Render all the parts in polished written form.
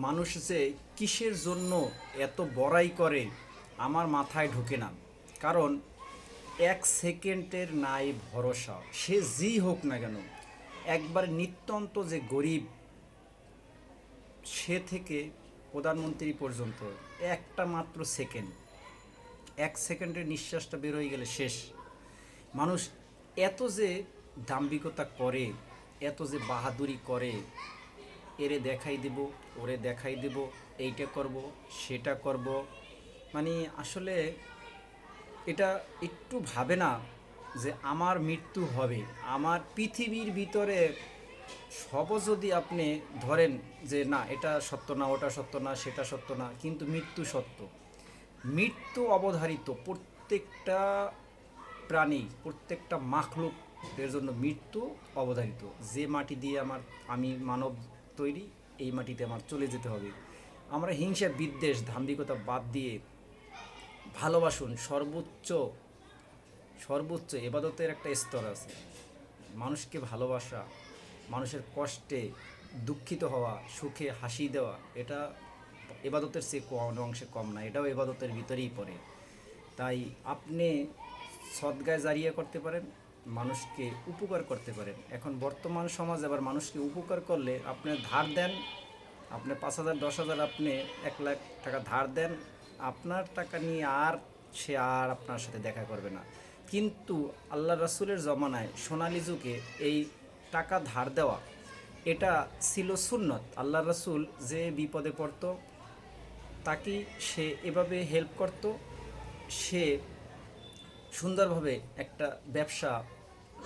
মানুষ যে কিসের জন্য এত বড়াই করে আমার মাথায় ঢোকে না। কারণ এক সেকেন্ডের নাই ভরসা, সে যেই হোক না কেন। একবার নিত্যন্ত যে গরিব, সে থেকে প্রধানমন্ত্রী পর্যন্ত একটা মাত্র সেকেন্ড, এক সেকেন্ডের নিঃশ্বাসটা বের হয়ে গেলে শেষ। মানুষ এত যে দাম্ভিকতা করে, এত যে বাহাদুরি করে, এরে দেখাই দেব, ওরে দেখাই দেব, এইটা করব, সেটা করব। মানে আসলে এটা একটু ভাবে না যে আমার মৃত্যু হবে। আমার পৃথিবীর ভিতরে সব যদি আপনি ধরেন যে না এটা সত্য না, ওটা সত্য না, সেটা সত্য না, কিন্তু মৃত্যু সত্য। মৃত্যু অবধারিত, প্রত্যেকটা প্রাণী, প্রত্যেকটা মাখলুক এর জন্য মৃত্যু অবধারিত। যে মাটি দিয়ে আমি মানব তৈরি, এই মাটিতে আমার চলে যেতে হবে। আমরা হিংসা বিদ্বেষ দাম্ভিকতা বাদ দিয়ে ভালোবাসুন। সর্বোচ্চ সর্বোচ্চ এবাদতের একটা স্তর আছে। মানুষকে ভালোবাসা, মানুষের কষ্টে দুঃখিত হওয়া, সুখে হাসি দেওয়া, এটা এবাদতের চেয়ে কোনো অংশে কম না, এটাও এবাদতের ভিতরেই পড়ে। তাই আপনি সদ্গায় জারিয়া করতে পারেন, মানুষকে উপকার করতে পারেন। এখন বর্তমান সমাজ আবার মানুষকে উপকার করলে আপনি ধার দেন, আপনি 5,000 10,000 আপনি 1,00,000 টাকা ধার দেন, আপনার টাকা নিয়ে আর সে আর আপনার সাথে দেখা করবে না। কিন্তু আল্লাহ রাসূলের জমানায় সোনালী যুগে এই টাকা ধার দেওয়া এটা ছিল সুন্নত। আল্লাহ রাসূল যে বিপদে পড়তো তাকে সে এভাবে হেল্প করত। সে সুন্দরভাবে একটা ব্যবসা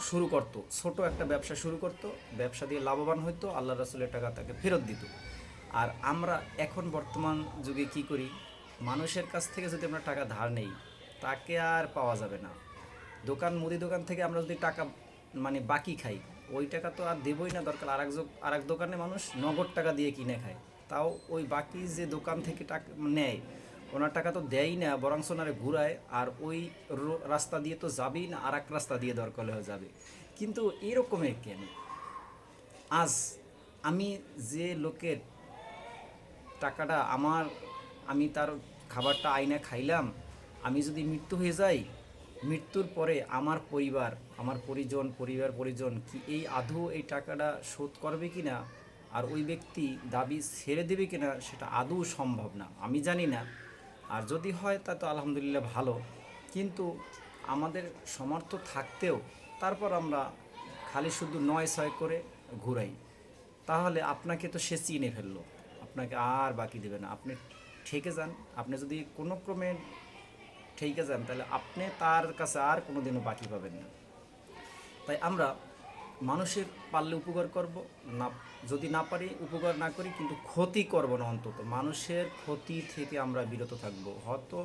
শুরু করত, ছোট একটা ব্যবসা শুরু করত, ব্যবসা দিয়ে লাভবান হইতো, আল্লাহ রাসূলের টাকা তাকে ফেরত দিত। আর আমরা এখন বর্তমান যুগে কি করি, মানুষের কাছ থেকে যদি আমরা টাকা ধার নেই, তাকে আর পাওয়া যাবে না। মুদি দোকান থেকে আমরা যদি টাকা বাকি খাই, ওই টাকা তো আর দেবই না, দরকার আর এক দোকানে মানুষ নগদ টাকা দিয়ে কিনে খায়। তাও ওই বাকি যে দোকান থেকে টাকা নেয়, ওনার টাকা তো দেয়ই না, বরং ওনারে ঘুরায়। আর ওই রাস্তা দিয়ে তো যাবেই না, আর এক রাস্তা দিয়ে দরকার হয়ে যাবে। কিন্তু এরকমের কেন? আজ আমি যে লোকের টাকাটা আমি তার খাবারটা আইনা খাইলাম, আমি যদি মৃত্যু হয়ে যাই, মৃত্যুর পরে আমার পরিবার, আমার পরিজন কি এই আদৌ এই টাকাটা শোধ করবে কি না, আর ওই ব্যক্তি দাবি ছেড়ে দেবে কি না, সেটা আদৌ সম্ভব না, আমি জানি না। আর যদি হয় তা তো আলহামদুলিল্লাহ ভালো। কিন্তু আমাদের সমর্থ থাকতেও তারপর আমরা খালি শুধু নয় ছয় করে ঘুরাই। তাহলে আপনাকে তো সে চিনে ফেললো, আপনাকে আর বাকি দেবে না। আপনি ঠেকে যান, আপনি যদি কোনো ক্রমে ঠেকে যান, তাহলে আপনি তার কাছে আর কোনো দিনও বাকি পাবেন না। তাই আমরা মানুষের পারলে উপকার করব, না যদি না পারি উপকার না করি, কিন্তু ক্ষতি করব না। অন্তত মানুষের ক্ষতি থেকে আমরা বিরত থাকব। হয়তো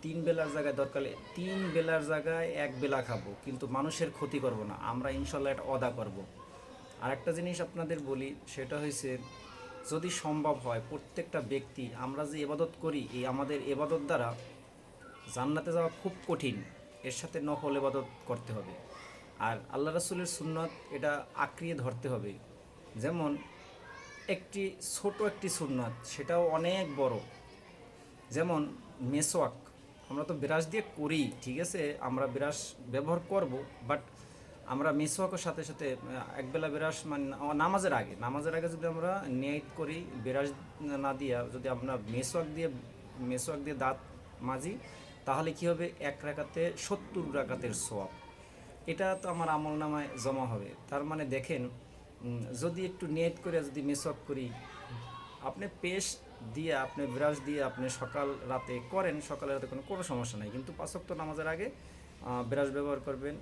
3 বেলার জায়গায় দরকার 3 বেলার জায়গায় 1 বেলা খাবো, কিন্তু মানুষের ক্ষতি করব না। আমরা ইনশাল্লাহ এটা অদা করব। আর একটা জিনিস আপনাদের বলি, সেটা হয়েছে, যদি সম্ভব হয় প্রত্যেকটা ব্যক্তি, আমরা যে ইবাদত করি, এই আমাদের ইবাদত দ্বারা জান্নাতে যাওয়া খুব কঠিন। এর সাথে নফল ইবাদত করতে হবে। আর আল্লাহ রাসূলের সুন্নত এটা আঁকড়িয়ে ধরতে হবে। যেমন একটি সুন্নত, সেটাও অনেক বড়। যেমন মেসওয়াক, আমরা তো ব্রাশ দিয়ে করি, ঠিক আছে, আমরা ব্রাশ ব্যবহার করব, বাট আমরা মেসওয়াকের সাথে সাথে একবেলা ব্রাশ নামাজের আগে যদি আমরা নিয়ত করি, ব্রাশ না দিয়া যদি আমরা মেসওয়াক দিয়ে দাঁত মাজি, তাহলে কি হবে, 1 রাকাতে 70 রাকাতের সওয়াব। এটা তো আমার আমলনামায় জমা হবে। তার মানে দেখেন, যদি একটু নিয়ত করে যদি মেসওয়াক করি, আপনি পেস্ট দিয়ে, আপনি ব্রাশ দিয়ে আপনি সকাল রাতে করেন, সকালে রাতে কোনো সমস্যা নাই। কিন্তু 5 ওয়াক্ত নামাজের আগে ব্রাশ ব্যবহার করবেন,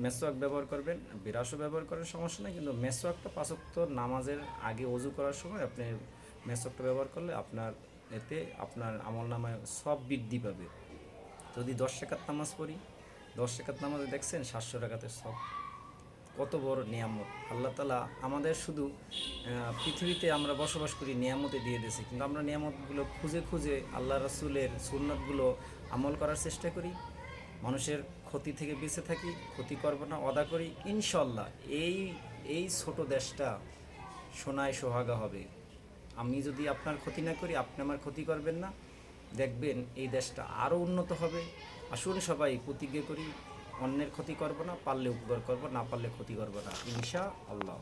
মেসওয়াক ব্যবহার করবেন, ব্রাশও ব্যবহার করেন, সমস্যা নেই। কিন্তু মেসওয়াকটা 5 ওয়াক্ত নামাজের আগে ওযু করার সময় আপনি মেসওয়াকটা ব্যবহার করলে আপনার আমল নামায় সব বৃদ্ধি পাবে। যদি 10 রাকাত নামাজ পড়ি, 10 রাকাত নামাজে দেখছেন 700 রাকাতের সব, কত বড় নিয়ামত। আল্লাহ তালা আমাদের শুধু পৃথিবীতে আমরা বসবাস করি নিয়ামতে দিয়ে দিয়েছে, কিন্তু আমরা নিয়ামতগুলো খুঁজে খুঁজে আল্লাহ রাসূলের সুন্নতগুলো আমল করার চেষ্টা করি, মানুষের ক্ষতি থেকে বেঁচে থাকি, ক্ষতি করব না, অদা করি। ইনশাল্লাহ এই এই ছোট দেশটা সোনায় সোহাগা হবে। আমি যদি আপনার ক্ষতি না করি, আপনি আমার ক্ষতি করবেন না, দেখবেন এই দেশটা আরও উন্নত হবে। আসুন সবাই প্রতিজ্ঞা করি, অন্যের ক্ষতি করব না, পারলে উপকার করব, না পারলে ক্ষতি করব না, ইনশা আল্লাহ।